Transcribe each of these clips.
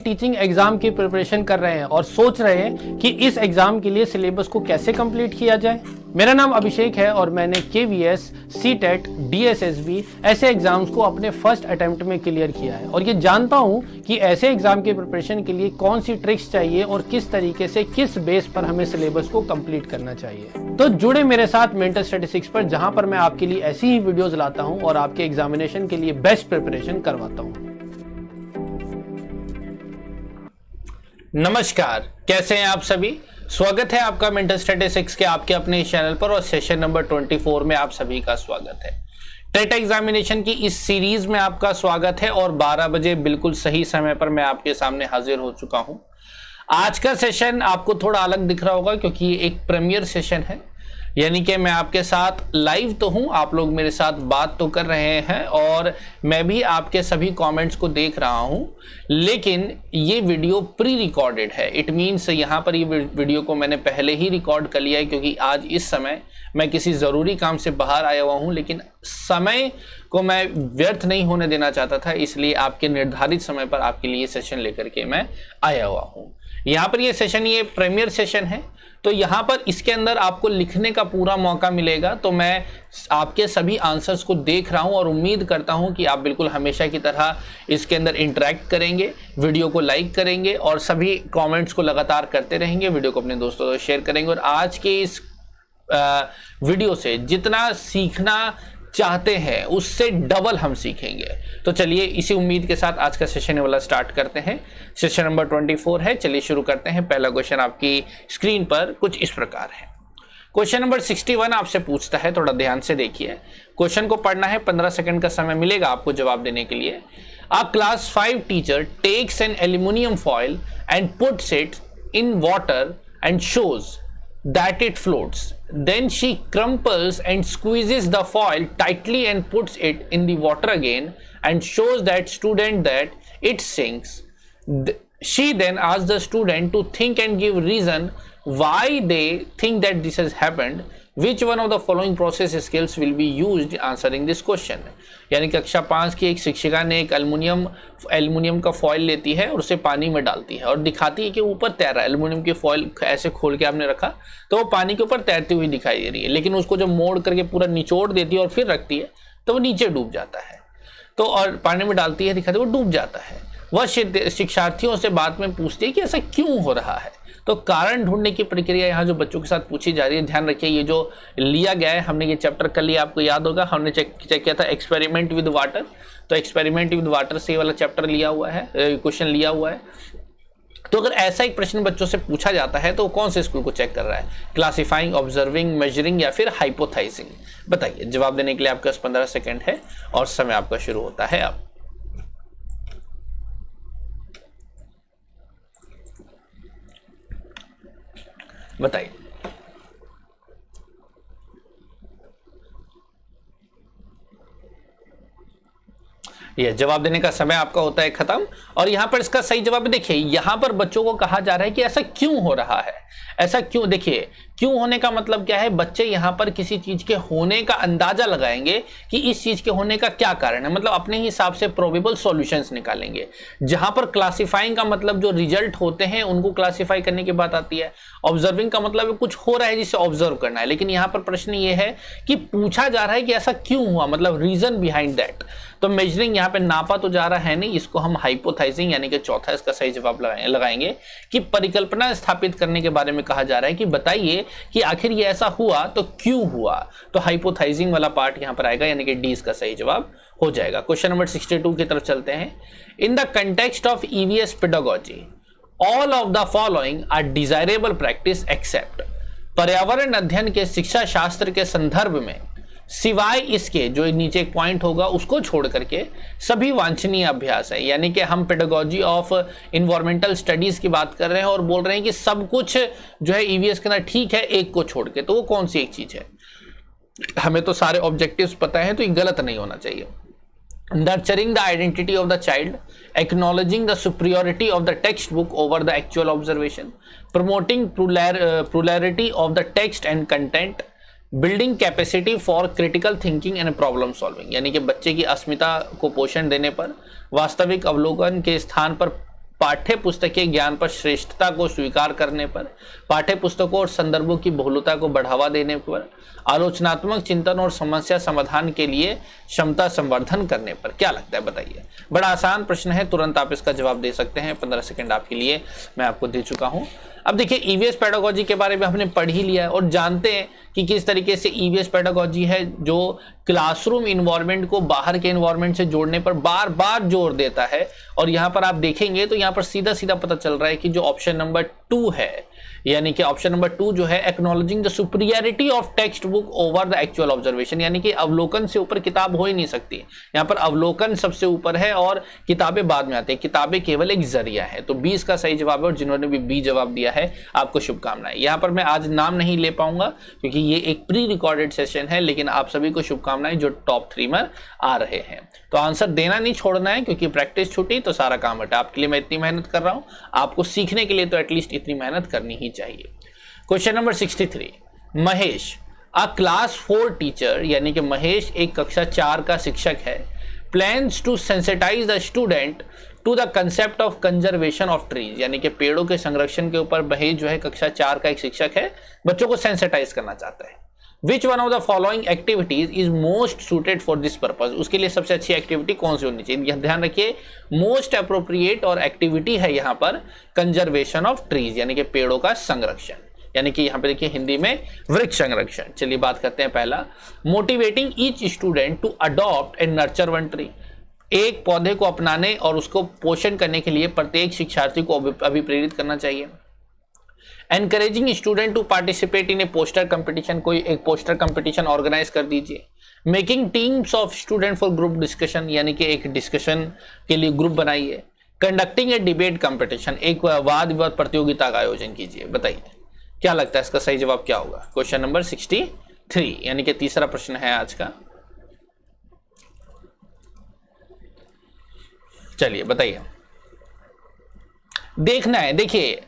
Teaching exam की preparation कर रहे हैं और सोच रहे हैं कि इस एग्जाम के लिए सिलेबस को कैसे कंप्लीट किया जाए। मेरा नाम अभिषेक है और मैंने केवीएस, सीटेट, डीएसएसबी ऐसे एग्जाम्स को अपने फर्स्ट अटेम्प्ट में क्लियर किया है और ये जानता हूं कि ऐसे एग्जाम की प्रिपरेशन के लिए कौन सी ट्रिक्स चाहिए और किस तरीके से किस बेस पर हमें सिलेबस को कंप्लीट करना चाहिए। तो जुड़े मेरे साथ मेंटल स्टैटिस्टिक्स पर, जहां पर मैं आपके लिए ऐसी ही वीडियोस लाता हूं और आपके एग्जामिनेशन के लिए बेस्ट प्रिपरेशन करवाता हूं। नमस्कार, कैसे हैं आप सभी। स्वागत है आपका मेंटल स्टैटिस्टिक्स के आपके अपने चैनल पर और सेशन नंबर 24 में आप सभी का स्वागत है। टेट एग्जामिनेशन की इस सीरीज में आपका स्वागत है और 12 बजे बिल्कुल सही समय पर मैं आपके सामने हाजिर हो चुका हूं। आज का सेशन आपको थोड़ा अलग दिख रहा होगा क्योंकि ये एक प्रीमियर सेशन है, यानी कि मैं आपके साथ लाइव तो हूं, आप लोग मेरे साथ बात तो कर रहे हैं और मैं भी आपके सभी कमेंट्स को देख रहा हूं, लेकिन ये वीडियो प्री रिकॉर्डेड है। इट मीन्स यहाँ पर ये वीडियो को मैंने पहले ही रिकॉर्ड कर लिया है क्योंकि आज इस समय मैं किसी ज़रूरी काम से बाहर आया हुआ हूँ, लेकिन समय को मैं व्यर्थ नहीं होने देना चाहता था, इसलिए आपके निर्धारित समय पर आपके लिए सेशन लेकर के मैं आया हुआ हूँ। यहाँ पर ये सेशन, ये प्रीमियर सेशन है, तो यहाँ पर इसके अंदर आपको लिखने का पूरा मौका मिलेगा। तो मैं आपके सभी आंसर्स को देख रहा हूँ और उम्मीद करता हूँ कि आप बिल्कुल हमेशा की तरह इसके अंदर इंटरेक्ट करेंगे, वीडियो को लाइक करेंगे और सभी कमेंट्स को लगातार करते रहेंगे, वीडियो को अपने दोस्तों से शेयर करेंगे और आज के इस वीडियो से जितना सीखना चाहते हैं उससे डबल हम सीखेंगे। तो चलिए इसी उम्मीद के साथ आज का सेशन वाला स्टार्ट करते हैं। सेशन नंबर 24 है, चलिए शुरू करते हैं। पहला क्वेश्चन आपकी स्क्रीन पर कुछ इस प्रकार है। क्वेश्चन नंबर 61 आपसे पूछता है, थोड़ा ध्यान से देखिए। क्वेश्चन को पढ़ना है, 15 सेकंड का समय मिलेगा आपको जवाब देने के लिए। A class 5 teacher takes an aluminium foil and puts it in water and shows that it floats. Then she crumples and squeezes the foil tightly and puts it in the water again and shows that student that it sinks. She then asks the student to think and give reason why they think that this has happened. Which one of the following process skills will be used answering this question? यानी कक्षा 5 की एक शिक्षिका ने एक aluminium का foil लेती है और उसे पानी में डालती है और दिखाती है कि ऊपर तैर रहा है। एल्युमिनियम की फॉइल ऐसे खोल के आपने रखा तो वो पानी के ऊपर तैरती हुई दिखाई दे रही है, लेकिन उसको जब मोड़ करके पूरा निचोड़ देती है और फिर रखती है तो वो नीचे डूब जाता है। तो और पानी में डालती है, दिखाती है, वो डूब जाता है। वह शिक्षार्थियों से बाद में पूछती है कि ऐसा क्यों हो रहा है। तो कारण ढूंढने की प्रक्रिया यहाँ जो बच्चों के साथ पूछी जा रही है, ध्यान रखिए। ये जो लिया गया है, हमने ये चैप्टर कर लिया, आपको याद होगा, हमने चेक किया था एक्सपेरिमेंट विद वाटर। तो एक्सपेरिमेंट विद वाटर से वाला चैप्टर लिया हुआ है, क्वेश्चन लिया हुआ है। तो अगर ऐसा एक प्रश्न बच्चों से पूछा जाता है तो कौन से स्कूल को चेक कर रहा है? क्लासिफाइंग, ऑब्जर्विंग, मेजरिंग या फिर हाइपोथाइजिंग? बताइए। जवाब देने के लिए आपके पास 15 सेकेंड है और समय आपका शुरू होता है अब। बताइए। ये जवाब देने का समय आपका होता है खत्म। और यहां पर इसका सही जवाब देखिए, यहां पर बच्चों को कहा जा रहा है कि ऐसा क्यों हो रहा है। ऐसा क्यों, देखिए क्यों होने का मतलब क्या है, बच्चे यहां पर किसी चीज के होने का अंदाजा लगाएंगे कि इस चीज के होने का क्या कारण है, मतलब अपने हिसाब से प्रोबेबल सॉल्यूशंस निकालेंगे। जहां पर क्लासिफाइंग का मतलब जो रिजल्ट होते हैं उनको क्लासिफाई करने की बात आती है। ऑब्जर्विंग का मतलब कुछ हो रहा है जिसे ऑब्जर्व करना है, लेकिन यहां पर प्रश्न ये है कि पूछा जा रहा है कि ऐसा क्यों हुआ, मतलब रीजन बिहाइंड दैट। तो मेजरिंग यहाँ पे नापा तो जा रहा है नहीं, इसको हम हाइपोथाइजिंग यानी कि चौथा इसका सही जवाब लगाएंगे कि परिकल्पना स्थापित करने के बारे में कहा जा रहा है कि बताइए कि आखिर ये ऐसा हुआ तो क्यों हुआ। तो हाइपोथाइजिंग वाला पार्ट यहाँ पर आएगा, यानी कि डी इसका सही जवाब हो जाएगा। क्वेश्चन नंबर 62 की तरफ चलते हैं। In the context of EVS pedagogy all of the following are desirable practice except. पर्यावरण अध्ययन के शिक्षा शास्त्र के संदर्भ में सिवाय इसके, जो नीचे एक पॉइंट होगा उसको छोड़ करके सभी वांछनीय अभ्यास है। यानी कि हम पेडागोजी ऑफ इन्वायरमेंटल स्टडीज की बात कर रहे हैं और बोल रहे हैं कि सब कुछ जो है ईवीएस के अंदर ठीक है, एक को छोड़ के। तो वो कौन सी एक चीज है? हमें तो सारे ऑब्जेक्टिव्स पता है, तो ये गलत नहीं होना चाहिए। Nurturing the identity of the child, acknowledging the superiority of the textbook over the actual observation, promoting plurality of the text and content, building capacity for critical thinking and problem solving. यानी कि बच्चे की अस्मिता को पोषण देने पर, वास्तविक अवलोकन के स्थान पर पाठ्य पुस्तकीय ज्ञान पर श्रेष्ठता को स्वीकार करने पर, पाठ्य पुस्तकों और संदर्भों की बहुलता को बढ़ावा देने पर, आलोचनात्मक चिंतन और समस्या समाधान के लिए क्षमता संवर्धन करने पर। क्या लगता है बताइए। बड़ा आसान प्रश्न है, तुरंत आप इसका जवाब दे सकते हैं। 15 सेकंड आपके लिए मैं आपको दे चुका हूं। अब देखिए ईवीएस पेडागोजी के बारे में हमने पढ़ ही लिया है और जानते हैं कि किस तरीके से ईवीएस पेडागोजी है जो क्लासरूम इन्वायरमेंट को बाहर के इन्वायरमेंट से जोड़ने पर बार बार जोर देता है। और यहां पर आप देखेंगे तो यहां पर सीधा सीधा पता चल रहा है कि जो ऑप्शन नंबर 2 है, यानी कि ऑप्शन नंबर 2 जो है acknowledging the superiority of text book over the actual observation, यानी कि अवलोकन से ऊपर किताब हो ही नहीं सकती। यहाँ पर अवलोकन सबसे ऊपर है और किताबें बाद में आती है, किताबें केवल एक जरिया है। तो 20 का सही जवाब है और जिन्होंने भी बी जवाब दिया है आपको शुभकामनाएं। यहाँ पर मैं आज नाम नहीं ले पाऊंगा क्योंकि ये एक प्री रिकॉर्डेड सेशन है, लेकिन आप सभी को शुभकामनाएं जो टॉप 3 में आ रहे हैं। तो आंसर देना नहीं छोड़ना है क्योंकि प्रैक्टिस छूटी तो सारा काम हटा। आपके लिए मैं इतनी मेहनत कर रहा हूं, आपको सीखने के लिए तो एटलीस्ट इतनी मेहनत करनी ही चाहिए। Question number 63, Mahesh a class 4 teacher, यानी कि महेश एक कक्षा 4 का शिक्षक है, plans to sensitise the student to the concept of conservation of trees, यानी कि पेड़ों के संरक्षण के ऊपर महेश जो है कक्षा 4 का एक शिक्षक है, बच्चों को सेंसिटाइज करना चाहता है। Which one of the following activities is most suited for this purpose? उसके लिए सबसे अच्छी एक्टिविटी कौन सी होनी चाहिए। ध्यान रखिए मोस्ट अप्रोप्रिएट और एक्टिविटी है यहाँ पर कंजर्वेशन ऑफ ट्रीज, यानी कि पेड़ों का संरक्षण, यानी कि यहाँ पे देखिए हिंदी में वृक्ष संरक्षण। चलिए बात करते हैं पहला, motivating each student to adopt and nurture one tree, एक पौधे को अपनाने और उसको पोषण करने के लिए प्रत्येक शिक्षार्थी को अभिप्रेरित करना चाहिए। Encouraging student to participate in a poster competition, कोई एक पोस्टर कंपटीशन ऑर्गेनाइज कर दीजिए। Making teams of student for group discussion, यानी कि एक डिस्कशन के लिए ग्रुप बनाइए। कंडक्टिंग ए डिबेट कंपटीशन, एक वाद विवाद प्रतियोगिता का आयोजन कीजिए। बताइए क्या लगता है इसका सही जवाब क्या होगा। क्वेश्चन नंबर 63, यानी कि तीसरा प्रश्न है आज का। चलिए बताइए, देखना है। देखिए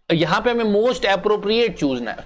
यहां पे हमें मोस्ट एप्रोप्रिएट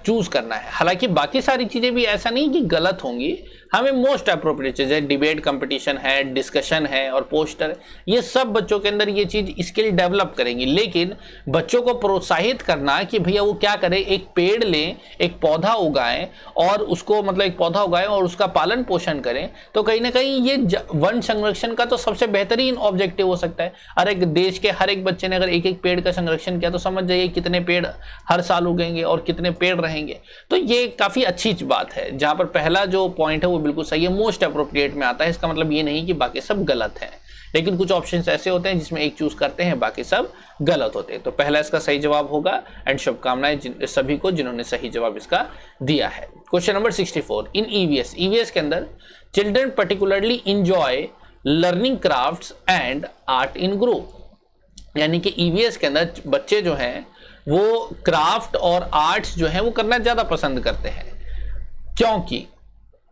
चूज करना है। हालांकि बाकी सारी चीजें भी ऐसा नहीं कि गलत होंगी, हमें मोस्ट एप्रोप्रिएट चीजें, डिबेट कंपटीशन है, डिस्कशन है और पोस्टर, ये सब बच्चों के अंदर ये चीज स्किल डेवलप करेंगी। लेकिन बच्चों को प्रोत्साहित करना कि भैया वो क्या करें, एक पेड़ लें, एक पौधा उगाएं और उसको मतलब एक पौधा उगाएं और उसका पालन पोषण करें, तो कहीं ना कहीं ये वन संरक्षण का तो सबसे बेहतरीन ऑब्जेक्टिव हो सकता है। हर एक देश के हर एक बच्चे ने अगर एक एक पेड़ का संरक्षण किया तो समझ जाइए कितने पेड़ हर साल उगेंगे और कितने पेड़ रहेंगे। तो ये काफी अच्छी बात है। जहां पर पहला जो पॉइंट है वो बिल्कुल सही है, मोस्ट अप्रोप्रिएट में आता है। इसका मतलब ये नहीं कि बाकी सब गलत हैं, लेकिन कुछ ऑप्शंस ऐसे होते हैं जिसमें एक चूज करते हैं, बाकी सब गलत होते हैं। तो पहला इसका सही जवाब होगा एंड शुभकामनाएं सभी को जिन्होंने सही जवाब इसका दिया है। क्वेश्चन नंबर 64, इन ईवीएस के अंदर children particularly enjoy learning crafts and art in group, यानी कि ईवीएस के अंदर बच्चे जो हैं वो क्राफ्ट और आर्ट्स जो है वो करना ज्यादा पसंद करते हैं, क्योंकि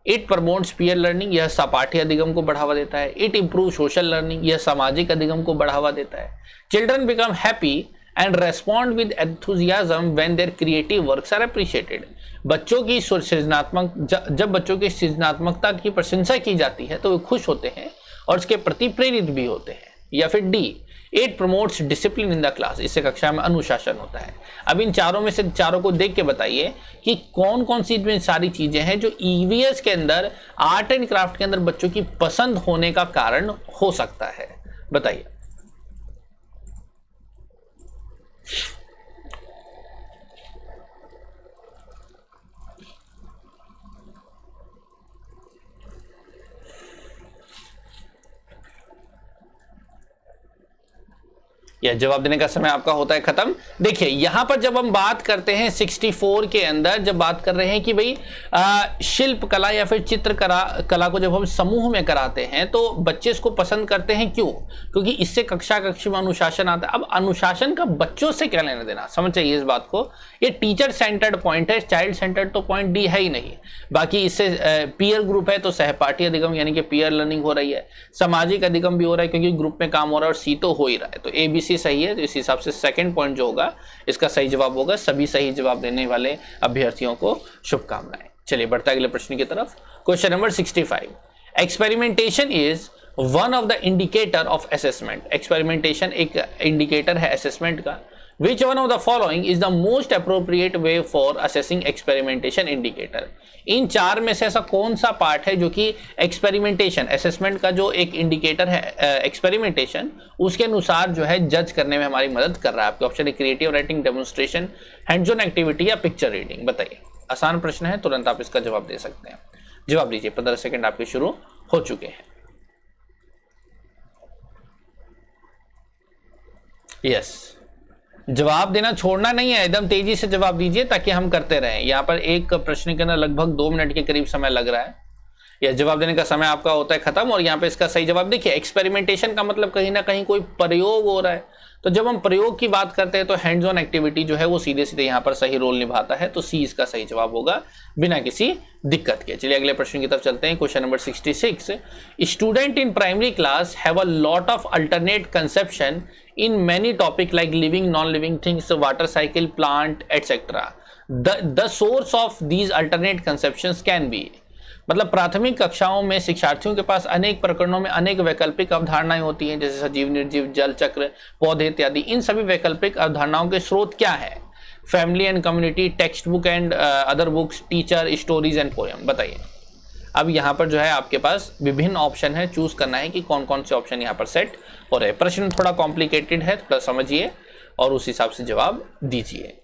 इट प्रमोट्स पीयर लर्निंग, यह सपाठी अधिगम को बढ़ावा देता है। इट इंप्रूव सोशल लर्निंग, यह सामाजिक अधिगम को बढ़ावा देता है। Children become happy and respond with enthusiasm when their creative works are appreciated, बच्चों की सृजनात्मक जब बच्चों की सृजनात्मकता की प्रशंसा की जाती है तो वे खुश होते हैं और इसके प्रति प्रेरित भी होते हैं। या फिर D, it promotes discipline in the class, इससे कक्षा में अनुशासन होता है। अब इन चारों में से चारों को देख के बताइए कि कौन कौन सी इनमें सारी चीजें हैं जो ईवीएस के अंदर आर्ट एंड क्राफ्ट के अंदर बच्चों की पसंद होने का कारण हो सकता है। बताइए। यह जवाब देने का समय आपका होता है खत्म। देखिए यहां पर जब हम बात करते हैं 64 के अंदर, जब बात कर रहे हैं कि भाई शिल्प कला या फिर चित्र कला को जब हम समूह में कराते हैं तो बच्चे इसको पसंद करते हैं। क्यों? क्योंकि इससे कक्षा में अनुशासन आता है। अब अनुशासन का बच्चों से क्या लेना देना, समझ चाहिए इस बात को। ये टीचर सेंटर्ड पॉइंट है, चाइल्ड सेंटर्ड तो पॉइंट डी है ही नहीं। बाकी इससे पीयर ग्रुप है तो सहपाठी अधिगम यानी कि पीयर लर्निंग हो रही है, सामाजिक अधिगम भी हो रहा है क्योंकि ग्रुप में काम हो रहा है और सी तो हो ही रहा है। तो ABC सही है। तो इस हिसाब से सेकंड पॉइंट जो होगा इसका सही जवाब होगा। सभी सही जवाब देने वाले अभ्यर्थियों को शुभकामनाएं। चलिए बढ़ते अगले प्रश्न की तरफ। Question number 65, experimentation is one of the indicator of assessment. Experimentation एक इंडिकेटर है असेसमेंट का। Which one of the following is the most appropriate way for assessing experimentation indicator. इन चार में से ऐसा कौन सा पार्ट है जो कि एक्सपेरिमेंटेशन असेसमेंट का जो एक इंडिकेटर है एक्सपेरिमेंटेशन उसके अनुसार जो है जज करने में हमारी मदद कर रहा है। आपके ऑप्शन है creative writing, demonstration, hands on activity या पिक्चर रीडिंग। बताइए, आसान प्रश्न है, तुरंत आप इसका जवाब दे सकते हैं। जवाब दीजिए, 15 सेकंड आपके शुरू हो चुके हैं। यस, जवाब देना छोड़ना नहीं है, एकदम तेजी से जवाब दीजिए ताकि हम करते रहें। यहां पर एक प्रश्न के अंदर लगभग 2 मिनट के करीब समय लग रहा है। यह जवाब देने का समय आपका होता है खत्म और यहाँ पे इसका सही जवाब देखिए। एक्सपेरिमेंटेशन का मतलब कहीं ना कहीं कोई प्रयोग हो रहा है, तो जब हम प्रयोग की बात करते हैं तो हैंड्स ऑन एक्टिविटी जो है वो सीधे सीधे यहाँ पर सही रोल निभाता है, तो सी इसका सही जवाब होगा बिना किसी दिक्कत के। चलिए अगले प्रश्न की तरफ चलते हैं। Question number 66, student in primary class have a lot of alternate conception in many topic like living, non living things, water cycle, plant etcetera. The source of these alternate conceptions can be. मतलब प्राथमिक कक्षाओं में शिक्षार्थियों के पास अनेक प्रकरणों में अनेक वैकल्पिक अवधारणाएं होती हैं, जैसे सजीव, निर्जीव, जल चक्र, पौधे इत्यादि। इन सभी वैकल्पिक अवधारणाओं के स्रोत क्या है? Family and community, text book and other books, teacher, stories and poem. बताइए। अब यहाँ पर जो है आपके पास विभिन्न ऑप्शन है, चूज करना है कि कौन कौन से ऑप्शन यहाँ पर सेट हो रहे हैं। प्रश्न थोड़ा कॉम्प्लिकेटेड है, थोड़ा समझिए और उस हिसाब से जवाब दीजिए।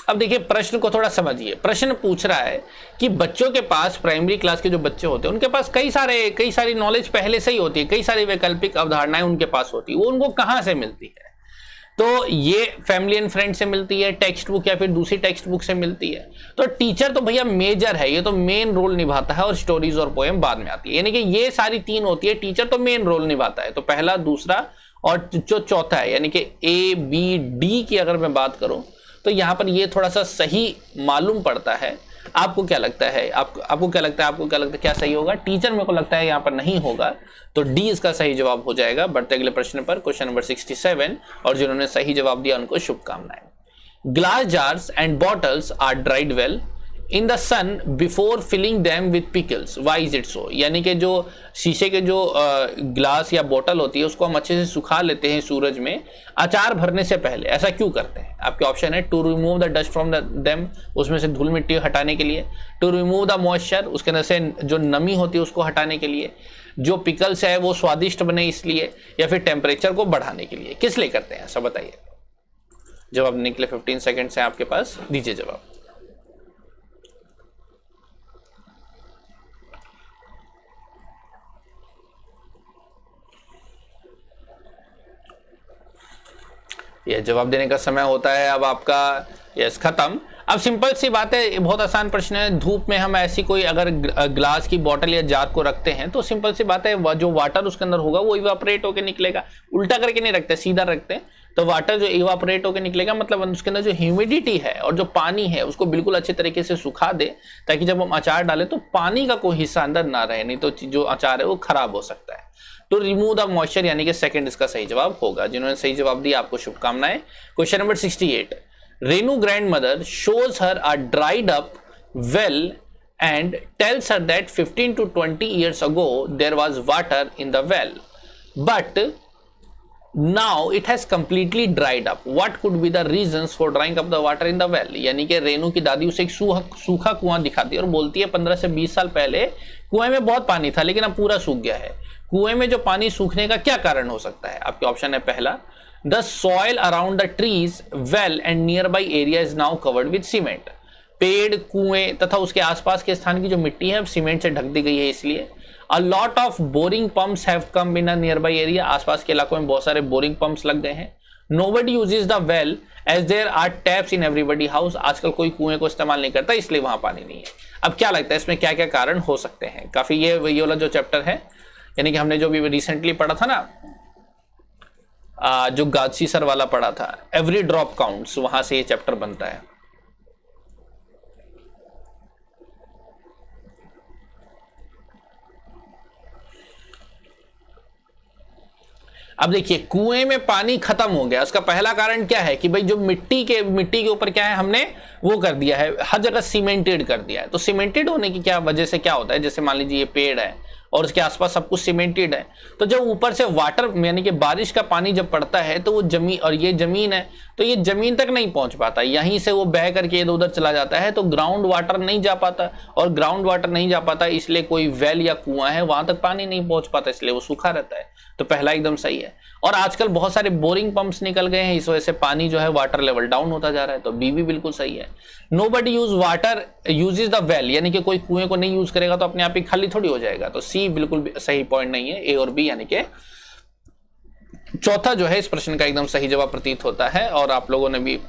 अब देखिए प्रश्न को थोड़ा समझिए। प्रश्न पूछ रहा है कि बच्चों के पास, प्राइमरी क्लास के जो बच्चे होते हैं उनके पास कई सारी नॉलेज पहले से ही होती है, कई सारी वैकल्पिक अवधारणाएं उनके पास होती है। वो उनको कहां से मिलती है? तो ये फैमिली एंड फ्रेंड से मिलती है, टेक्स्ट बुक या फिर दूसरी टेक्स्ट बुक से मिलती है। तो टीचर तो भैया मेजर है, ये तो मेन रोल निभाता है और स्टोरीज और पोएम बाद में आती है। यानी कि ये सारी तीन होती है, टीचर तो मेन रोल निभाता है। तो पहला, दूसरा और जो चौथा है, यानी कि ए बी डी की अगर मैं बात करूं तो यहां पर ये थोड़ा सा सही मालूम पड़ता है। आपको क्या लगता है? आपको क्या लगता है क्या सही होगा? टीचर मेरे को लगता है यहां पर नहीं होगा, तो डी इसका सही जवाब हो जाएगा। बढ़ते अगले प्रश्न पर, क्वेश्चन नंबर 67, और जिन्होंने सही जवाब दिया उनको शुभकामनाएं। Glass jars and bottles are dried well in the sun before filling them with pickles, why is it so? यानी कि जो शीशे के जो ग्लास या बोतल होती है उसको हम अच्छे से सुखा लेते हैं सूरज में अचार भरने से पहले, ऐसा क्यों करते हैं? आपके ऑप्शन है to remove the dust from them, उसमें से धूल मिट्टी हटाने के लिए, टू रिमूव द मॉइस्चर, उसके अंदर से जो नमी होती है उसको हटाने के लिए, जो पिकल्स है वो स्वादिष्ट बने इसलिए, या फिर टेम्परेचर को बढ़ाने के लिए। किस लिए करते हैं ऐसा बताइए? जवाब देने के लिए 15 सेकेंड है आपके पास, दीजिए जवाब। यह जवाब देने का समय होता है अब आपका। यस, खत्म। अब सिंपल सी बात है, बहुत आसान प्रश्न है। धूप में हम ऐसी कोई अगर ग्लास की बोतल या जार को रखते हैं तो सिंपल सी बात है, जो वाटर उसके अंदर होगा वो इवापोरेट होकर निकलेगा। उल्टा करके नहीं रखते, सीधा रखते हैं तो वाटर जो इवापोरेट होकर निकलेगा, मतलब उसके अंदर जो ह्यूमिडिटी है और जो पानी है उसको बिल्कुल अच्छे तरीके से सुखा दे, ताकि जब हम अचार डालें तो पानी का कोई हिस्सा अंदर ना रहे, नहीं तो जो अचार है वो खराब हो सकता है। तो रिमूव द मॉइस्चर यानी कि सेकंड इसका सही जवाब होगा। जिन्होंने सही जवाब दिया आपको शुभकामनाएं। Question number 68, Renu grandmother shows her a dried up well and tells her that 15 to 20 years ago there was water in the well, but now it has completely dried up. What could be the reasons for drying up the water in the well? यानी कि रेनू की दादी उसे एक सूखा कुआं दिखाती है और बोलती है 15 से 20 साल पहले कुएं में बहुत पानी था लेकिन अब पूरा सूख गया है। कुएं में जो पानी सूखने का क्या कारण हो सकता है? आपके ऑप्शन है पहला, the soil around the trees, well and near by area is now covered with cement. पेड़, कुएं तथा उसके आसपास के स्थान की जो मिट्टी है सीमेंट से ढक दी गई है इसलिए। A lot of boring pumps have come in a near by area, आसपास के इलाकों में बहुत सारे बोरिंग पंप्स लग गए हैं। Nobody uses the well as there are taps in everybody house, आजकल कोई कुएं को इस्तेमाल नहीं करता इसलिए वहां पानी नहीं है। अब क्या लगता है इसमें क्या क्या कारण हो सकते हैं? काफी ये वाला जो चैप्टर है, यानी कि हमने जो भी रिसेंटली पढ़ा था ना, जो गादसी सर वाला पढ़ा था, एवरी ड्रॉप काउंट्स, वहां से ये चैप्टर बनता है। अब देखिए कुएं में पानी खत्म हो गया, उसका पहला कारण क्या है कि भाई जो मिट्टी के ऊपर क्या है, हमने वो कर दिया है, हर जगह सीमेंटेड कर दिया है। तो सीमेंटेड होने की क्या वजह से क्या होता है, जैसे मान लीजिए ये पेड़ है और उसके आसपास सब कुछ सीमेंटेड है, तो जब ऊपर से वाटर यानी कि बारिश का पानी जब पड़ता है तो वो जमीन, और ये जमीन है तो ये जमीन तक नहीं पहुंच पाता, यहीं से वो बह करके इधर उधर चला जाता है, तो ग्राउंड वाटर नहीं जा पाता, और ग्राउंड वाटर नहीं जा पाता इसलिए कोई वेल या कुआं है वहां तक पानी नहीं पहुंच पाता, इसलिए वो सूखा रहता है। तो पहला एकदम सही है। और आजकल बहुत सारे बोरिंग पंप्स निकल गए हैं, इस वजह से पानी जो है वाटर लेवल डाउन होता जा रहा है, तो बी भी बिल्कुल सही है। Nobody use water uses the well, यानी कि कोई कुएं को नहीं यूज करेगा तो अपने आप ही खाली थोड़ी हो जाएगा, तो सी बिल्कुल सही पॉइंट नहीं है, ए और बी यानी कि चौथा जो है इस प्रश्न का एकदम सही जवाब प्रतीत होता है। और आप लोगों ने भी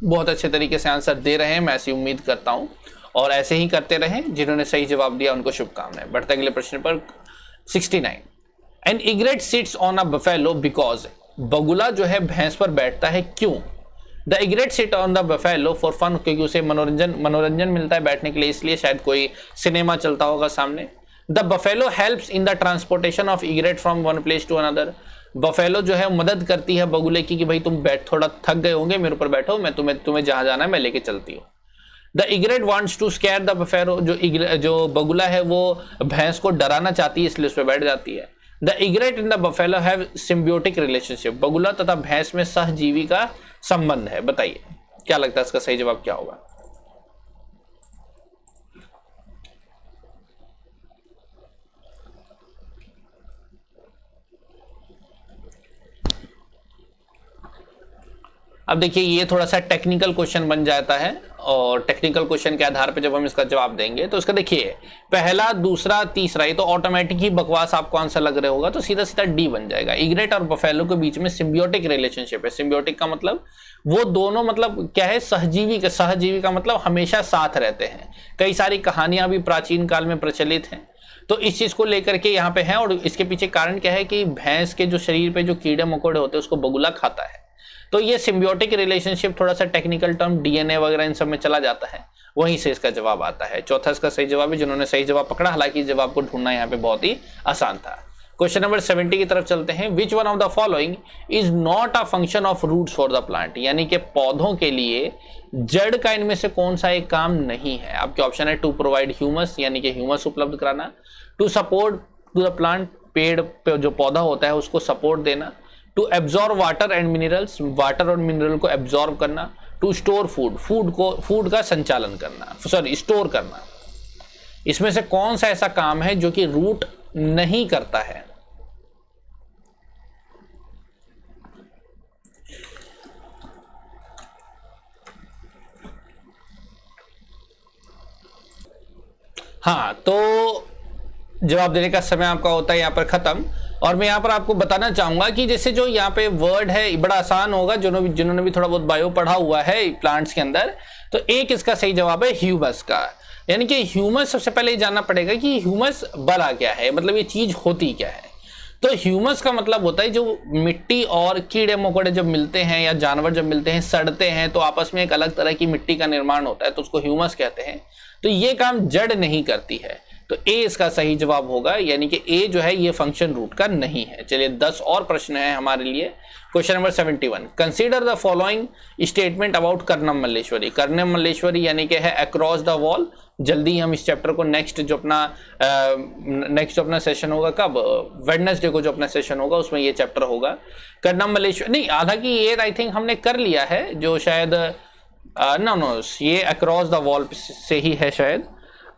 बहुत अच्छे तरीके से आंसर दे रहे हैं, मैं ऐसी उम्मीद करता हूं, और ऐसे ही करते रहें। जिन्होंने सही जवाब दिया उनको शुभकामनाएं। बढ़ते अगले प्रश्न पर 69। An egret sits on a buffalo because, बगुला जो है भैंस पर बैठता है क्यों? The egret sit on the buffalo for fun, क्योंकि उसे मनोरंजन मिलता है बैठने के लिए, इसलिए शायद कोई सिनेमा चलता होगा सामने। The buffalo helps in the transportation of egret from one place to another, buffalo जो है मदद करती है बगुले की कि भाई तुम बैठ, थोड़ा थक गए होंगे, मेरे ऊपर बैठो, मैं तुम्हें जहां जाना है मैं लेके चलती हूँ। The egret wants to scare the buffalo, जो बगुला है वो भैंस को डराना चाहती है, इसलिए उस पर बैठ जाती है। The egret in the buffalo have symbiotic relationship, बगुला तथा भैंस में सहजीवी का संबंध है। बताइए क्या लगता है इसका सही जवाब क्या होगा? अब देखिए ये थोड़ा सा टेक्निकल क्वेश्चन बन जाता है, और टेक्निकल क्वेश्चन के आधार पर जब हम इसका जवाब देंगे तो इसका देखिए पहला, दूसरा, तीसरा, ये तो ऑटोमेटिक ही बकवास आपको आंसर लग रहा होगा, तो सीधा सीधा डी बन जाएगा। इग्रेट और बफेलो के बीच में सिम्बियोटिक रिलेशनशिप है। सिम्बियोटिक का मतलब वो दोनों मतलब क्या है, सहजीवी का मतलब हमेशा साथ रहते हैं। कई सारी कहानियां भी प्राचीन काल में प्रचलित हैं, तो इस चीज को लेकर के यहाँ पे है। और इसके पीछे कारण क्या है कि भैंस के जो शरीर पे जो कीड़े मकोड़े होते हैं उसको बगुला खाता है, तो ये सिम्बियोटिक रिलेशनशिप थोड़ा सा टेक्निकल टर्म डीएनए वगैरह इन सब में चला जाता है, वहीं से इसका जवाब आता है। चौथा इसका सही जवाब है, जिन्होंने सही जवाब पकड़ा, हालांकि इस जवाब को ढूंढना यहाँ पे बहुत ही आसान था। क्वेश्चन नंबर 70 की तरफ चलते हैं। Which one of the following is not a function of roots for the plant, यानी कि पौधों के लिए जड़ का इनमें से कौन सा एक काम नहीं है? आपके ऑप्शन है टू प्रोवाइड ह्यूमस, यानी कि ह्यूमस उपलब्ध कराना, to support to the plant, पेड़ पे जो पौधा होता है उसको सपोर्ट देना, to absorb water and minerals, water और मिनरल को एब्जॉर्ब करना, टू स्टोर फूड का संचालन करना, सॉरी स्टोर करना। इसमें से कौन सा ऐसा काम है जो कि रूट नहीं करता है? हाँ, तो जवाब देने का समय आपका होता है यहाँ पर खत्म। और मैं यहाँ पर आपको बताना चाहूंगा कि जैसे जो यहाँ पे वर्ड है बड़ा आसान होगा, जिन्होंने भी थोड़ा बहुत बायो पढ़ा हुआ है प्लांट्स के अंदर, तो एक इसका सही जवाब है ह्यूमस का। यानी कि ह्यूमस, सबसे पहले ये जानना पड़ेगा कि ह्यूमस बड़ा क्या है, मतलब ये चीज होती क्या है। तो ह्यूमस का मतलब होता है जो मिट्टी और कीड़े मकोड़े जब मिलते हैं या जानवर जब मिलते हैं, सड़ते हैं, तो आपस में एक अलग तरह की मिट्टी का निर्माण होता है, तो उसको ह्यूमस कहते हैं। तो ये काम जड़ नहीं करती है, तो ए इसका सही जवाब होगा, यानी कि ए जो है ये फंक्शन रूट का नहीं है। चलिए 10 और प्रश्न है हमारे लिए। Question number 71। Consider the following statement about Karnam Malleswari. Karnam Malleswari यानी कि है अक्रॉस द वॉल। जल्दी हम इस चैप्टर को नेक्स्ट जो अपना सेशन होगा, कब, वेडनेसडे को जो अपना सेशन होगा उसमें ये चैप्टर होगा। कर्णम मल्लेश्वरी नहीं, हालांकि ये आई थिंक हमने कर लिया है, जो शायद नो ये अक्रॉस द वॉल से ही है शायद,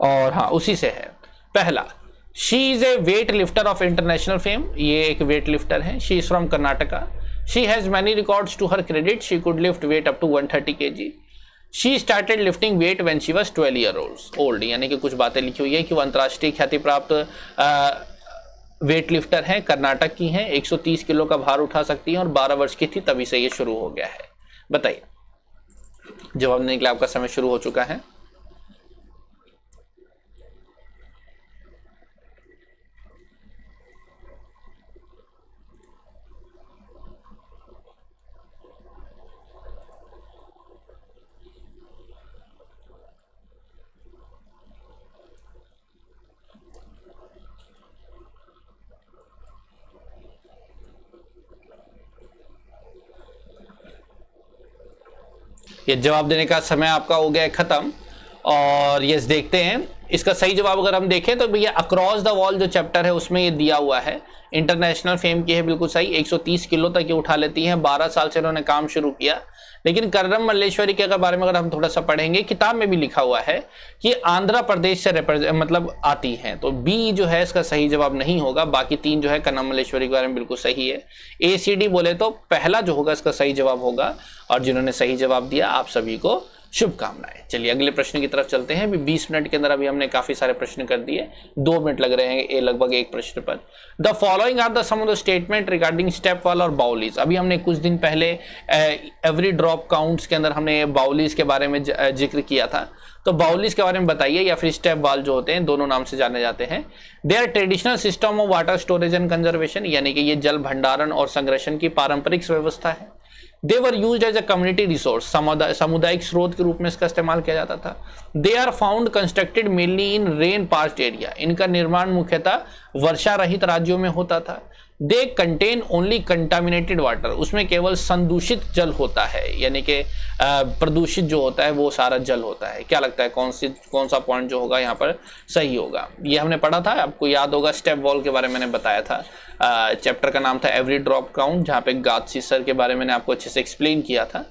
और हाँ उसी से है। पहला, she is a weight lifter of international fame, ये एक वेट लिफ्टर है। She is from Karnataka. She has many records to her credit, she could lift weight up to 130 kg। She started lifting weight when she was 12 year old, यानी कि कुछ बातें लिखी हुई है कि वो अंतर्राष्ट्रीय ख्याति प्राप्त वेट लिफ्टर हैं, कर्नाटक की हैं, 130 किलो का भार उठा सकती हैं और 12 वर्ष की थी तभी से ये शुरू हो गया है। बताइए, जवाब देने के लिए आपका समय शुरू हो चुका है। ये जवाब देने का समय आपका हो गया है खत्म। और यस, देखते हैं इसका सही जवाब अगर हम देखें तो भैया अक्रॉस द वॉल जो चैप्टर है उसमें ये दिया हुआ है, इंटरनेशनल फेम की है, बिल्कुल सही। 130 किलो तक ये उठा लेती हैं, 12 साल से इन्होंने काम शुरू किया। लेकिन कर्रम मल्लेश्वरी के बारे में अगर हम थोड़ा सा पढ़ेंगे, किताब में भी लिखा हुआ है कि आंध्र प्रदेश से मतलब आती हैं, तो बी जो है इसका सही जवाब नहीं होगा। बाकी तीन जो है कर्रम मल्लेश्वरी के बारे में बिल्कुल सही है। ACD बोले तो पहला जो होगा इसका सही जवाब होगा। और जिन्होंने सही जवाब दिया आप सभी को शुभकामनाएं। चलिए अगले प्रश्न की तरफ चलते हैं। अभी 20 मिनट के अंदर अभी हमने काफी सारे प्रश्न कर दिए, 2 मिनट लग रहे हैं लगभग एक प्रश्न पर। The following are the some of the statement regarding step well और बाउलीज। अभी हमने कुछ दिन पहले एवरी ड्रॉप काउंट्स के अंदर हमने बाउलीज के बारे में जिक्र किया था, तो बाउलीज के बारे में बताइए, या फिर स्टेप वाल जो होते हैं दोनों नाम से जाने जाते हैं। They are traditional system of water storage and conservation, यानी कि ये जल भंडारण और संरक्षण की पारंपरिक व्यवस्था है। They were used as a community resource, सामुदायिक स्रोत के रूप में इसका इस्तेमाल किया जाता था। They are found constructed mainly in rain parched area, इनका निर्माण मुख्यतः वर्षा रहित राज्यों में होता था। They contain only contaminated water, उसमें केवल संदूषित जल होता है, यानी कि प्रदूषित जो होता है वो सारा जल होता है। क्या लगता है कौन सा पॉइंट जो होगा यहाँ पर सही होगा? ये हमने पढ़ा था, आपको याद होगा स्टेप वॉल के बारे में मैंने बताया था। चैप्टर का नाम था एवरी ड्रॉप काउंट, जहाँ पे गात्सी सर के बारे में मैंने आपको अच्छे से एक्सप्लेन किया था।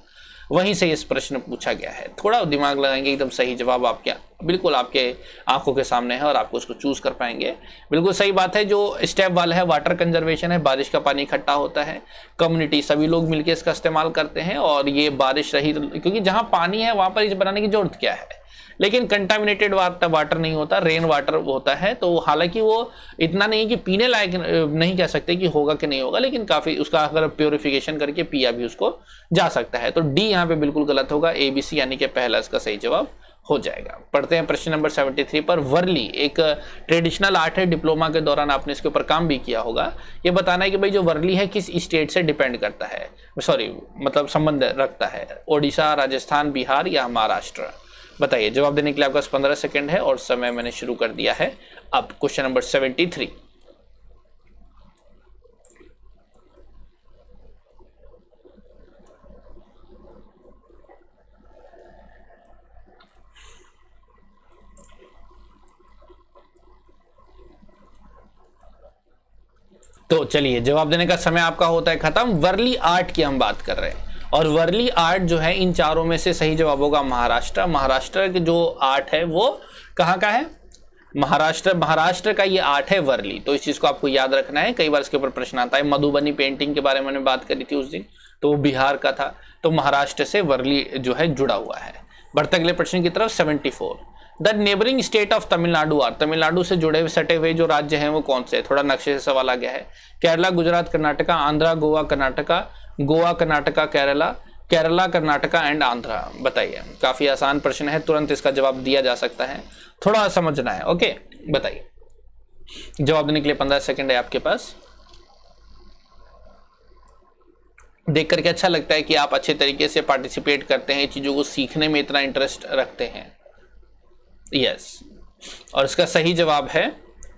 वहीं से इस प्रश्न पूछा गया है। थोड़ा दिमाग लगाएंगे, एकदम सही जवाब आपके बिल्कुल आपके आंखों के सामने है और आपको उसको चूज कर पाएंगे। बिल्कुल सही बात है। जो स्टेप वाला है वाटर कंजर्वेशन है, बारिश का पानी इकट्ठा होता है, कम्युनिटी सभी लोग मिलकर इसका इस्तेमाल करते हैं, और ये बारिश रही, क्योंकि जहां पानी है वहां पर इसे बनाने की जरूरत क्या है। लेकिन कंटामिनेटेड वाटर नहीं होता, रेन वाटर होता है, तो हालांकि वो इतना नहीं कि पीने लायक नहीं कह सकते कि होगा कि नहीं होगा, लेकिन काफी उसका अगर प्योरिफिकेशन करके पिया भी उसको जा सकता है। तो डी यहाँ पे बिल्कुल गलत होगा, ABC यानी कि पहला इसका सही जवाब हो जाएगा। पढ़ते हैं प्रश्न नंबर 73 पर। वर्ली एक ट्रेडिशनल आर्ट है, डिप्लोमा के दौरान आपने इसके ऊपर काम भी किया होगा। ये बताना है कि भाई जो वर्ली है किस स्टेट से डिपेंड करता है, मतलब संबंध रखता है, ओडिशा, राजस्थान, बिहार या महाराष्ट्र। बताइए। जवाब देने के लिए आपका 15 सेकंड है और समय मैंने शुरू कर दिया है। अब क्वेश्चन नंबर 73। तो चलिए, जवाब देने का समय आपका होता है खत्म। वर्ली आर्ट की हम बात कर रहे हैं, और वर्ली आर्ट जो है इन चारों में से सही जवाब होगा महाराष्ट्र। महाराष्ट्र की जो आर्ट है वो कहाँ का है? महाराष्ट्र का ये आर्ट है वर्ली। तो इस चीज को आपको याद रखना है, कई बार इसके ऊपर प्रश्न आता है। मधुबनी पेंटिंग के बारे में मैंने बात करी थी उस दिन, तो वो बिहार का था, तो महाराष्ट्र से वर्ली जो है जुड़ा हुआ है। बढ़ते अगले प्रश्न की तरफ। 74। The neighbouring state of Tamil Nadu are, Tamil Nadu से जुड़े हुए सटे हुए जो राज्य हैं वो कौन से? थोड़ा नक्शे से सवाल आ गया है। केरला, गुजरात, कर्नाटका, आंध्रा, गोवा, कर्नाटका, गोवा, कर्नाटका, केरला, केरला, कर्नाटका एंड आंध्रा। बताइए। काफी आसान प्रश्न है, तुरंत इसका जवाब दिया जा सकता है, थोड़ा समझना है। ओके, बताइए। जवाब देने के लिए 15 सेकंड है आपके पास। देख करके अच्छा लगता है कि आप अच्छे तरीके से पार्टिसिपेट करते हैं, चीजों को सीखने में इतना इंटरेस्ट रखते हैं। यस, और इसका सही जवाब है,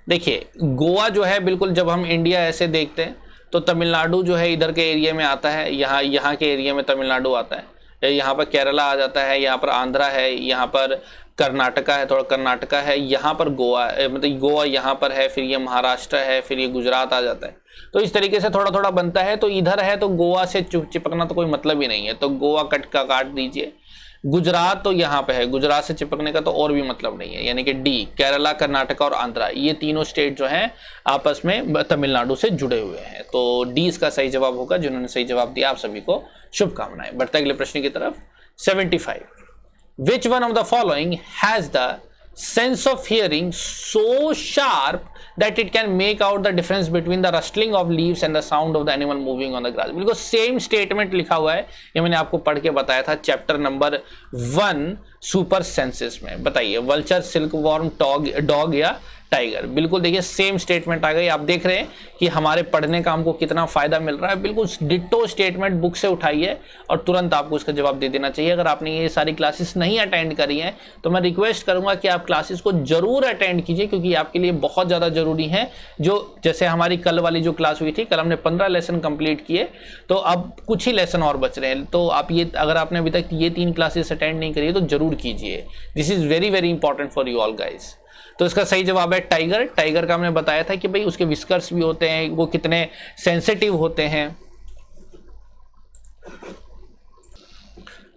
देखिए गोवा जो है, बिल्कुल जब हम इंडिया ऐसे देखते हैं तो तमिलनाडु जो है इधर के एरिया में आता है, यहाँ के एरिया में तमिलनाडु आता है, यहाँ पर केरला आ जाता है, यहाँ पर आंध्रा है, यहाँ पर कर्नाटका है, थोड़ा कर्नाटका है, यहाँ पर गोवा, मतलब गोवा यहाँ पर है, फिर ये महाराष्ट्र है, फिर ये गुजरात आ जाता है। तो इस तरीके से थोड़ा थोड़ा बनता है। तो इधर है तो गोवा से चिपकना तो कोई मतलब ही नहीं है, तो गोवा काट दीजिए। गुजरात तो यहाँ पे है, गुजरात से चिपकने का तो और भी मतलब नहीं है, यानी कि डी, केरला, कर्नाटका और आंध्रा, ये तीनों स्टेट जो हैं आपस में तमिलनाडु से जुड़े हुए हैं। तो डी इसका सही जवाब होगा। जिन्होंने सही जवाब दिया आप सभी को शुभकामनाएं। बढ़ते अगले प्रश्न की तरफ। 75। Which one of the following has the sense of hearing so sharp that it can make out the difference between the rustling of leaves and the sound of the animal moving on the grass? बिल्कुल same statement लिखा हुआ है, ये मैंने आपको पढ़ के बताया था चैप्टर नंबर 1 सुपर सेंसेस में। बताइए। वल्चर, सिल्क वॉर्म, डॉग या टाइगर। बिल्कुल देखिए सेम स्टेटमेंट आ गई, आप देख रहे हैं कि हमारे पढ़ने का हमको कितना फायदा मिल रहा है। बिल्कुल डिट्टो स्टेटमेंट बुक से उठाइए और तुरंत आपको इसका जवाब दे देना चाहिए। अगर आपने ये सारी क्लासेस नहीं अटेंड करी हैं तो मैं रिक्वेस्ट करूंगा कि आप क्लासेस को जरूर अटेंड कीजिए, क्योंकि आपके लिए बहुत ज़्यादा जरूरी है। जो जैसे हमारी कल वाली जो क्लास हुई थी, कल हमने 15 लेसन कंप्लीट किए, तो अब कुछ ही लेसन और बच रहे हैं। तो आप ये, अगर आपने अभी तक ये 3 क्लासेस अटेंड नहीं करी तो जरूर कीजिए। This is very very important for you all guys. तो इसका सही जवाब है टाइगर। टाइगर का हमने बताया था कि भाई उसके विस्कर्स भी होते हैं, वो कितने सेंसिटिव होते हैं।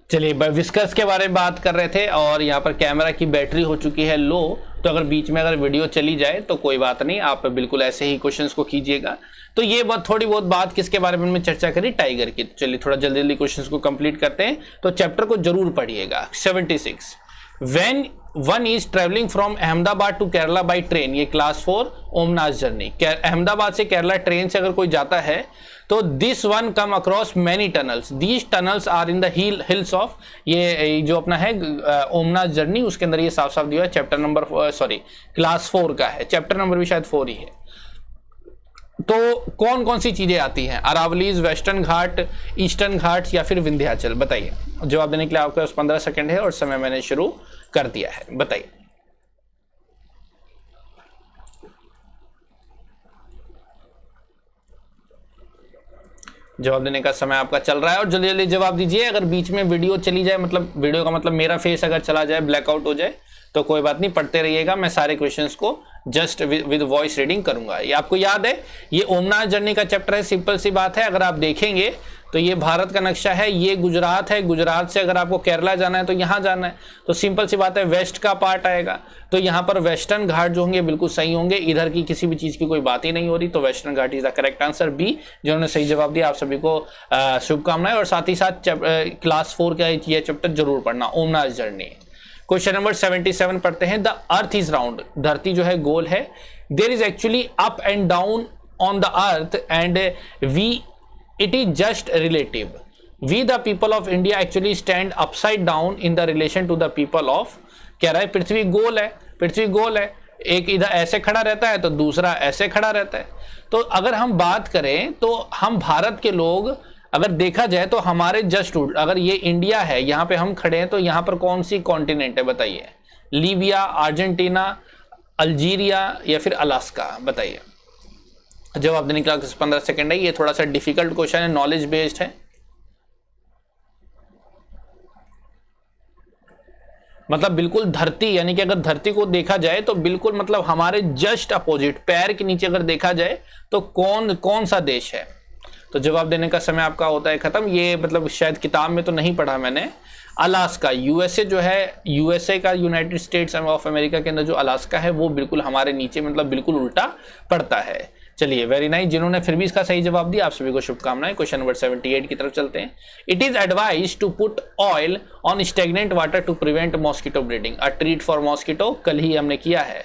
चलिए विस्कर्स के बारे में बात कर रहे थे और यहाँ पर कैमरा की बैटरी हो चुकी है लो, तो अगर बीच में अगर वीडियो चली जाए तो कोई बात नहीं, आप बिल्कुल ऐसे ही क्वेश्चंस को कीजिएगा। तो ये थोड़ी बहुत बात किसके बारे में चर्चा करी, टाइगर की। तो चलिए थोड़ा जल्दी जल्दी क्वेश्चंस को कंप्लीट करते हैं। तो चैप्टर को जरूर पढ़िएगा। 76 when one is travelling from Ahmedabad to Kerala by train, ये क्लास 4 ओमनाथ जर्नी। अहमदाबाद से केरला ट्रेन से अगर कोई जाता है तो this one come across many tunnels, these tunnels are in the hills of, ये जो अपना है ओमनाथ जर्नी, उसके अंदर ये साफ साफ दिया है। चैप्टर नंबर क्लास 4 का है, चैप्टर नंबर भी शायद 4 ही है। तो कौन कौन सी चीजें आती हैं, अरावलीज, वेस्टर्न घाट, ईस्टर्न घाट या फिर विंध्याचल? बताइए। जवाब देने के लिए आपके पास 15 सेकंड है और समय मैंने शुरू कर दिया है, बताइए। जवाब देने का समय आपका चल रहा है और जल्दी जल्दी जवाब दीजिए। अगर बीच में वीडियो चली जाए, मतलब वीडियो का मतलब मेरा फेस अगर चला जाए, ब्लैकआउट हो जाए, तो कोई बात नहीं, पढ़ते रहिएगा। मैं सारे क्वेश्चंस को जस्ट विद वॉइस रीडिंग करूंगा। ये आपको याद है, ये ओमनाथ जर्नी का चैप्टर है। सिंपल सी बात है, अगर आप देखेंगे तो ये भारत का नक्शा है, ये गुजरात है, गुजरात से अगर आपको केरला जाना है तो यहाँ जाना है, तो सिंपल सी बात है वेस्ट का पार्ट आएगा। तो यहाँ पर वेस्टर्न घाट जो होंगे बिल्कुल सही होंगे, इधर की किसी भी चीज की कोई बात ही नहीं हो रही। तो Western Ghat is the correct answer. B, जिन्होंने सही जवाब दिया आप सभी को शुभकामनाएं, और साथ ही साथ क्लास 4 का ये चैप्टर जरूर पढ़ना, ओमनाथ जर्नी। क्वेश्चन नंबर 77 पढ़ते हैं। द अर्थ इज राउंड, धरती जो है गोल है। There is actually up and down on the earth and we it is just relative. We the people of India actually stand upside down in the relation to the people of, कह रहा है पृथ्वी गोल है, पृथ्वी गोल है, एक इधर ऐसे खड़ा रहता है तो दूसरा ऐसे खड़ा रहता है। तो अगर हम बात करें तो हम भारत के लोग अगर देखा जाए तो हमारे जस्ट अगर ये इंडिया है, यहाँ पे हम खड़े हैं, तो यहाँ पर कौन सी कॉन्टिनेंट है बताइए? लीबिया, अर्जेंटीना, अल्जीरिया या फिर अलास्का? बताइए। जवाब देने के लिए 15 सेकंड है। ये थोड़ा सा डिफिकल्ट क्वेश्चन है, नॉलेज बेस्ड है। मतलब बिल्कुल धरती, यानी कि अगर धरती को देखा जाए तो बिल्कुल मतलब हमारे जस्ट अपोजिट, पैर के नीचे अगर देखा जाए तो कौन सा देश है? तो जवाब देने का समय आपका होता है खत्म। ये मतलब शायद किताब में तो नहीं पढ़ा मैंने। अलास्का, यूएसए जो है, यूएसए का यूनाइटेड स्टेट्स ऑफ अमेरिका के अंदर जो अलास्का है वो बिल्कुल हमारे नीचे, मतलब बिल्कुल उल्टा पड़ता है। चलिए वेरी नाइस, जिन्होंने फिर भी इसका सही जवाब दिया आप सभी को शुभकामनाएं। क्वेश्चन नंबर 78 की तरफ चलते हैं। It is advise to put oil on stagnant water to prevent mosquito breeding, a treat for mosquito, कल ही हमने किया है,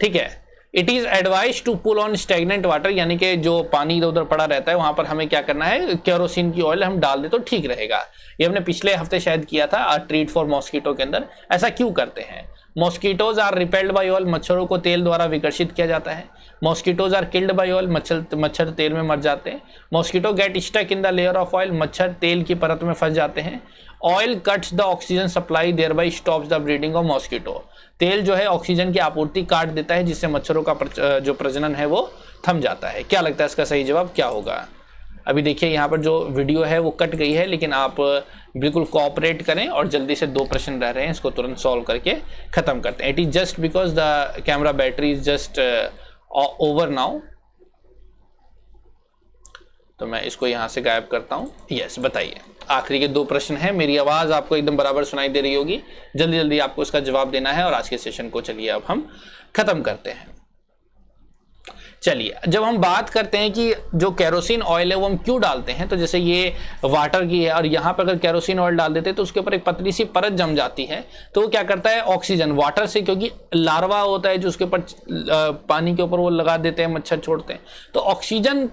ठीक है। It is advise to pull on stagnant water, यानी कि जो पानी इधर उधर पड़ा रहता है वहां पर हमें क्या करना है, केरोसिन की ऑयल हम डाल दे तो ठीक रहेगा। ये हमने पिछले हफ्ते शायद किया था, अ ट्रीट फॉर मॉस्किटो के अंदर। ऐसा क्यों करते हैं? Mosquitoes are repelled by oil, मच्छरों को तेल द्वारा विकर्षित किया जाता है। Mosquitoes are killed by oil, मच्छर तेल में मर जाते हैं। Mosquito get stuck in the layer of oil, मच्छर तेल की परत में फंस जाते हैं। Oil cuts the oxygen supply thereby stops the breeding of mosquito, तेल जो है ऑक्सीजन की आपूर्ति काट देता है जिससे मच्छरों का जो प्रजनन है वो थम जाता है। क्या लगता है इसका सही जवाब क्या होगा? अभी देखिए यहाँ पर जो वीडियो है वो कट गई है, लेकिन आप बिल्कुल कोऑपरेट करें और जल्दी से 2 प्रश्न रह रहे हैं, इसको तुरंत सॉल्व करके खत्म करते हैं। It is just because the camera battery is just over now, तो मैं इसको यहाँ से गायब करता हूँ। यस, बताइए। आखिरी के 2 प्रश्न हैं, मेरी आवाज़ आपको एकदम बराबर सुनाई दे रही होगी, जल्दी जल्दी आपको इसका जवाब देना है और आज के सेशन को चलिए अब हम खत्म करते हैं। चलिए, जब हम बात करते हैं कि जो केरोसिन ऑयल है वो हम क्यों डालते हैं, तो जैसे ये वाटर की है और यहाँ पर अगर केरोसिन ऑयल डाल देते हैं तो उसके ऊपर एक पतली सी परत जम जाती है, तो वो क्या करता है, ऑक्सीजन वाटर से, क्योंकि लार्वा होता है जो उसके ऊपर पानी के ऊपर वो लगा देते हैं, मच्छर छोड़ते हैं, तो ऑक्सीजन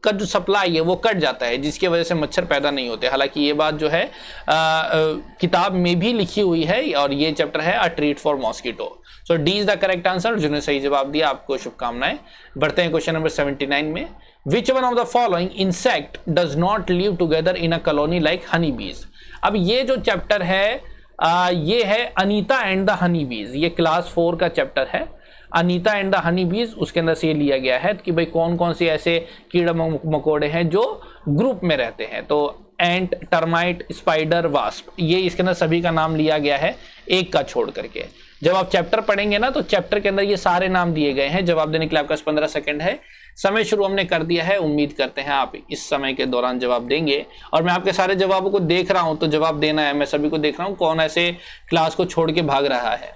का जो सप्लाई है वो कट जाता है, जिसकी वजह से मच्छर पैदा नहीं होते। हालांकि ये बात जो है किताब में भी लिखी हुई है और ये चैप्टर है अ treat for mosquito. So D is the correct answer. जिन्होंने सही जवाब दिया आपको शुभकामनाएं। बढ़ते हैं क्वेश्चन नंबर 79 में। विच one of the following insect does not live together in a colony like Honey बीज। अब ये जो चैप्टर है ये है अनीता एंड द हनी बीज। ये क्लास 4 का चैप्टर है, अनीता एंड द हनी बीज। उसके अंदर से ये लिया गया है कि भाई कौन कौन से ऐसे कीड़े मकोड़े हैं जो ग्रुप में रहते हैं। तो एंट, टर्माइट, स्पाइडर, वास्प, ये इसके अंदर सभी का नाम लिया गया है, एक का छोड़ करके। जब आप चैप्टर पढ़ेंगे ना तो चैप्टर के अंदर ये सारे नाम दिए गए हैं। जवाब देने के लिए आपके पास 15 सेकंड है। समय शुरू हमने कर दिया है। उम्मीद करते हैं आप इस समय के दौरान जवाब देंगे। और मैं आपके सारे जवाबों को देख रहा हूं, तो जवाब देना है। मैं सभी को देख रहा हूं कौन ऐसे क्लास को छोड़ के भाग रहा है।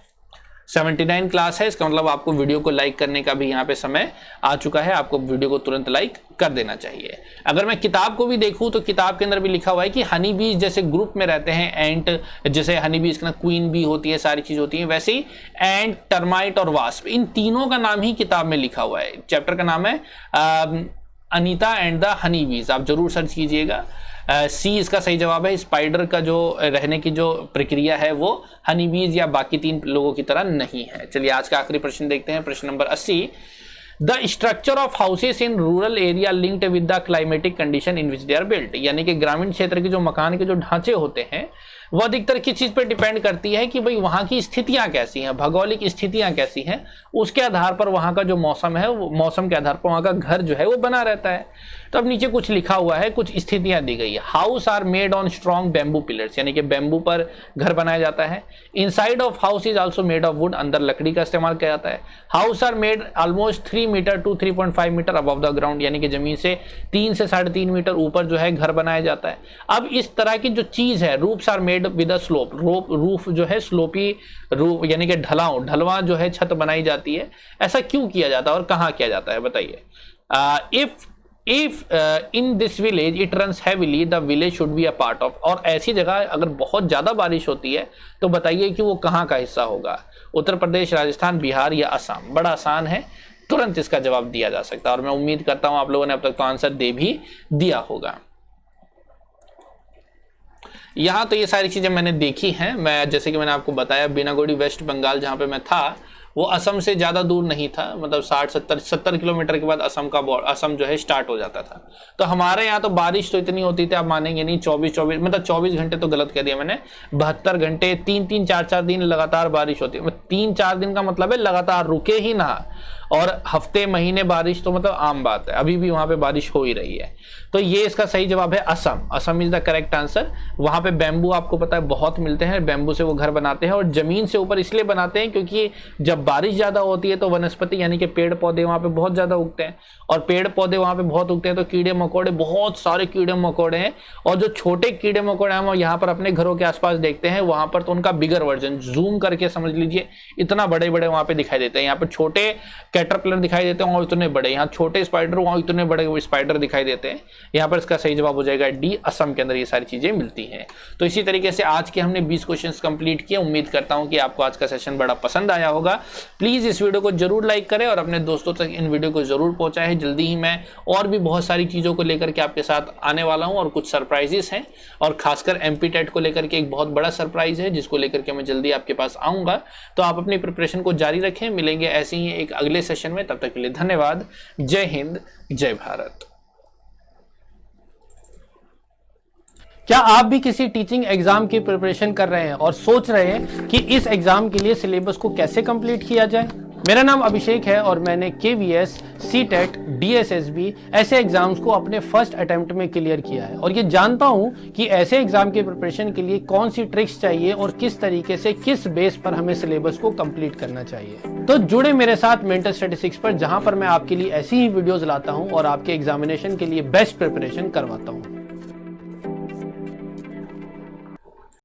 79 क्लास है, इसका मतलब आपको वीडियो को लाइक करने का भी यहाँ पे समय आ चुका है। आपको वीडियो को तुरंत लाइक कर देना चाहिए। अगर मैं किताब को भी देखूं तो किताब के अंदर भी लिखा हुआ है कि हनी बीज जैसे ग्रुप में रहते हैं, एंट जैसे हनी बीज का क्वीन भी होती है, सारी चीज होती है, वैसे ही एंट, टर्माइट और वास्प, इन तीनों का नाम ही किताब में लिखा हुआ है। चैप्टर का नाम है अनीता एंड द हनी बीज। आप जरूर सर्च कीजिएगा। सी इसका सही जवाब है। स्पाइडर का जो रहने की जो प्रक्रिया है वो हनी बीज या बाकी 3 लोगों की तरह नहीं है। चलिए आज का आखिरी प्रश्न देखते हैं, प्रश्न number 80। The structure of houses in rural area linked with the climatic condition in which they are built. यानी कि ग्रामीण क्षेत्र के जो मकान के जो ढांचे होते हैं वो अधिकतर किस चीज पर डिपेंड करती है कि भाई वहां की स्थितियां कैसी हैं, भौगोलिक स्थितियां कैसी हैं, उसके आधार पर वहां का जो मौसम है वो मौसम के आधार पर वहां का घर जो है वो बना रहता है। तो अब नीचे कुछ लिखा हुआ है, कुछ स्थितियां दी गई है। House are made on strong bamboo pillars, यानी कि बैम्बू पर घर बनाया जाता है। Inside of house is also made of wood, अंदर लकड़ी का इस्तेमाल किया जाता है। House are made almost 3 metre to 3.5 metre above the ground, यानी कि जमीन से 3 से 3.5 मीटर ऊपर जो है घर बनाया जाता है। अब इस तरह की जो चीज है, roofs are made with a slope, roof जो है स्लोपी रूफ यानी कि ढलवा जो है छत बनाई जाती है। ऐसा क्यों किया जाता है और कहाँ किया जाता है बताइए। If in this village it runs heavily the village should be a part of. और ऐसी जगह अगर बहुत ज्यादा बारिश होती है तो बताइए कि वो कहाँ का हिस्सा होगा। उत्तर प्रदेश, राजस्थान, बिहार या असम। बड़ा आसान है, तुरंत इसका जवाब दिया जा सकता है। और मैं उम्मीद करता हूं आप लोगों ने अब तक तो आंसर दे भी दिया होगा। यहाँ तो ये सारी चीजें मैंने देखी हैं। मैं जैसे कि मैंने आपको बताया बीनागुड़ी वेस्ट बंगाल जहाँ पे मैं था वो असम से ज़्यादा दूर नहीं था, मतलब 60-70 किलोमीटर के बाद असम जो है स्टार्ट हो जाता था। तो हमारे यहाँ तो बारिश तो इतनी होती थी आप मानेंगे नहीं, 24 घंटे तो गलत कह दिया मैंने, 72 घंटे 3-3, 4-4 दिन लगातार बारिश होती है। 3-4 दिन का मतलब है लगातार रुके ही ना, और हफ्ते महीने बारिश तो मतलब आम बात है। अभी भी वहां पे बारिश हो ही रही है। तो ये इसका सही जवाब है Assam. Assam is the correct answer. वहां पे बैम्बू आपको पता है बहुत मिलते हैं, बैम्बू से वो घर बनाते हैं और जमीन से ऊपर इसलिए बनाते हैं क्योंकि जब बारिश ज्यादा होती है तो वनस्पति यानी कि पेड़ पौधे वहां पे बहुत ज्यादा उगते हैं, और पेड़ पौधे वहां पे बहुत उगते हैं तो कीड़े मकोड़े, बहुत सारे कीड़े मकोड़े हैं। और जो छोटे कीड़े मकोड़े हम यहाँ पर अपने घरों के आसपास देखते हैं वहां पर तो उनका बिगर वर्जन, जूम करके समझ लीजिए इतना बड़े बड़े वहां पे दिखाई देते हैं। यहाँ पे छोटे कैटरपिलर दिखाई देते हैं और इतने बड़े, यहाँ छोटे स्पाइडर वहां इतने बड़े स्पाइडर दिखाई देते हैं। यहाँ पर इसका सही जवाब हो जाएगा डी, असम के अंदर ये सारी चीजें मिलती हैं। तो इसी तरीके से आज के हमने 20 क्वेश्चंस कंप्लीट किए। उम्मीद करता हूं कि आपको आज का सेशन बड़ा पसंद आया होगा। प्लीज इस वीडियो को जरूर लाइक करें और अपने दोस्तों तक इन वीडियो को जरूर पहुंचाएं। जल्दी ही मैं और भी बहुत सारी चीजों को लेकर के आपके साथ आने वाला हूं और कुछ सरप्राइजेस हैं, और खासकर एमपी टेट को लेकर के एक बहुत बड़ा सरप्राइज है जिसको लेकर के मैं जल्दी आपके पास आऊंगा। तो आप अपनी प्रिपरेशन को जारी रखें। मिलेंगे ऐसे ही एक अगले सेशन में, तब तक के लिए धन्यवाद। जय हिंद, जय भारत। क्या आप भी किसी टीचिंग एग्जाम की प्रिपरेशन कर रहे हैं और सोच रहे हैं कि इस एग्जाम के लिए सिलेबस को कैसे कंप्लीट किया जाए? मेरा नाम अभिषेक है और मैंने KVS, CTET, DSSB ऐसे एग्जाम्स को अपने फर्स्ट अटेम्प्ट में क्लियर किया है, और ये जानता हूं कि ऐसे एग्जाम की प्रिपरेशन के लिए कौन सी ट्रिक्स चाहिए और किस तरीके से किस बेस पर हमें सिलेबस को कंप्लीट करना चाहिए। तो जुड़े मेरे साथ मेंटल स्टैटिस्टिक्स पर, जहां पर मैं आपके लिए ऐसी ही वीडियोस लाता हूं और आपके एग्जामिनेशन के लिए बेस्ट प्रिपरेशन करवाता हूं।